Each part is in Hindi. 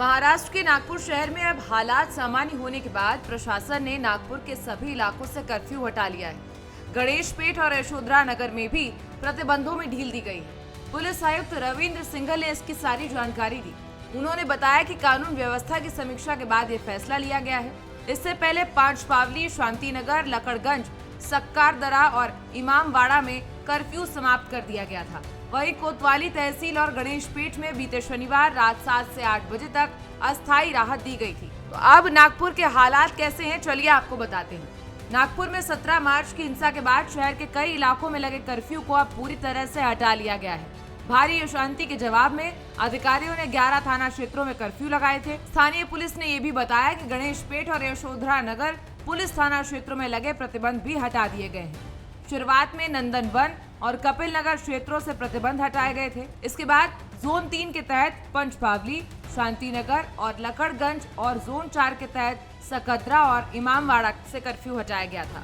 महाराष्ट्र के नागपुर शहर में अब हालात सामान्य होने के बाद प्रशासन ने नागपुर के सभी इलाकों से कर्फ्यू हटा लिया है। गणेशपेट और यशोधरा नगर में भी प्रतिबंधों में ढील दी गई है। पुलिस आयुक्त रविंद्र सिंघल ने इसकी सारी जानकारी दी। उन्होंने बताया कि कानून व्यवस्था की समीक्षा के बाद ये फैसला लिया गया है। इससे पहले पांचपावली, शांतिनगर, लकड़गंज, सक्कारदरा और इमामवाड़ा में कर्फ्यू समाप्त कर दिया गया था। वहीं कोतवाली तहसील और गणेशपेट में बीते शनिवार रात 7 से 8 बजे तक अस्थायी राहत दी गई थी। तो अब नागपुर के हालात कैसे हैं, चलिए आपको बताते हैं। नागपुर में 17 मार्च की हिंसा के बाद शहर के कई इलाकों में लगे कर्फ्यू को अब पूरी तरह से हटा लिया गया है। भारी अशांति के जवाब में अधिकारियों ने 11 थाना क्षेत्रों में कर्फ्यू लगाए थे। स्थानीय पुलिस ने ये भी बताया कि गणेशपेट और यशोधरा नगर पुलिस थाना क्षेत्रों में लगे प्रतिबंध भी हटा दिए गए हैं। शुरुआत में नंदन वन और कपिल नगर क्षेत्रों से प्रतिबंध हटाए गए थे। इसके बाद जोन 3 के तहत पंचपावली, शांतिनगर और लकड़गंज और जोन 4 के तहत सकद्रा और इमामवाड़ा से कर्फ्यू हटाया गया था।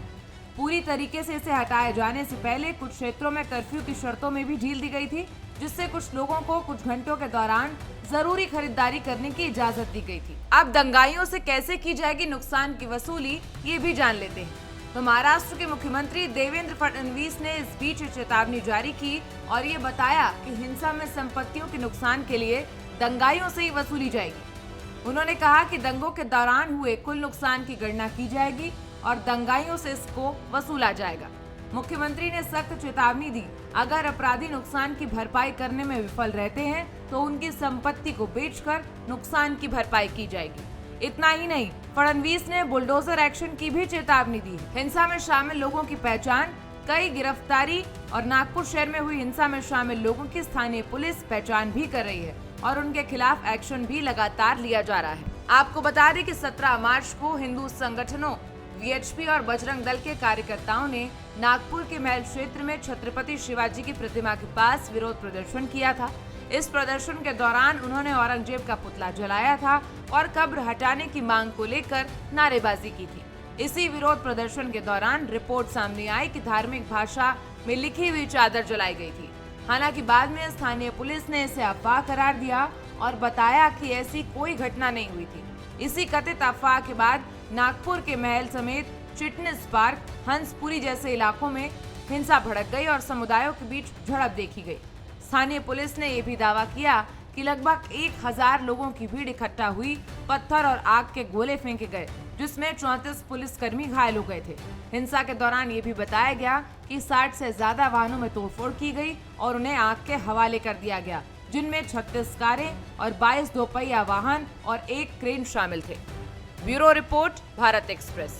पूरी तरीके से इसे हटाए जाने से पहले कुछ क्षेत्रों में कर्फ्यू की शर्तों में भी ढील दी गई थी, जिससे कुछ लोगों को कुछ घंटों के दौरान जरूरी खरीदारी करने की इजाजत दी गई थी। अब दंगाइयों से कैसे की जाएगी नुकसान की वसूली, ये भी जान लेते हैं। तो महाराष्ट्र के मुख्यमंत्री देवेंद्र फडणवीस ने इस बीच चेतावनी जारी की और ये बताया कि हिंसा में संपत्तियों के नुकसान के लिए दंगाइयों से ही वसूली जाएगी। उन्होंने कहा कि दंगों के दौरान हुए कुल नुकसान की गणना की जाएगी और दंगाइयों से इसको वसूला जाएगा। मुख्यमंत्री ने सख्त चेतावनी दी, अगर अपराधी नुकसान की भरपाई करने में विफल रहते हैं तो उनकी संपत्ति को बेचकर नुकसान की भरपाई की जाएगी। इतना ही नहीं, फडणवीस ने बुलडोजर एक्शन की भी चेतावनी दी। हिंसा में शामिल लोगों की पहचान, कई गिरफ्तारी और नागपुर शहर में हुई हिंसा में शामिल लोगों की स्थानीय पुलिस पहचान भी कर रही है और उनके खिलाफ एक्शन भी लगातार लिया जा रहा है। आपको बता दें कि 17 मार्च को हिंदू संगठनों वीएचपी और बजरंग दल के कार्यकर्ताओं ने नागपुर के महल क्षेत्र में छत्रपति शिवाजी की प्रतिमा के पास विरोध प्रदर्शन किया था। इस प्रदर्शन के दौरान उन्होंने औरंगजेब का पुतला जलाया था और कब्र हटाने की मांग को लेकर नारेबाजी की थी। इसी विरोध प्रदर्शन के दौरान रिपोर्ट सामने आई कि धार्मिक भाषा में लिखी हुई चादर जलाई गई थी। हालांकि बाद में स्थानीय पुलिस ने इसे अफवाह करार दिया और बताया कि ऐसी कोई घटना नहीं हुई थी। इसी कथित अफवाह के बाद नागपुर के महल समेत चिटनिस पार्क, हंसपुरी जैसे इलाकों में हिंसा भड़क गई और समुदायों के बीच झड़प देखी गई। स्थानीय पुलिस ने यह भी दावा किया कि लगभग 1000 लोगों की भीड़ इकट्ठा हुई, पत्थर और आग के गोले फेंके गए, जिसमें 34 पुलिसकर्मी घायल हो गए थे। हिंसा के दौरान ये भी बताया गया कि 60 से ज्यादा वाहनों में तोड़फोड़ की गई और उन्हें आग के हवाले कर दिया गया, जिनमें 36 कारें और 22 दोपहिया वाहन और 1 क्रेन शामिल थे। Bureau report, Bharat express.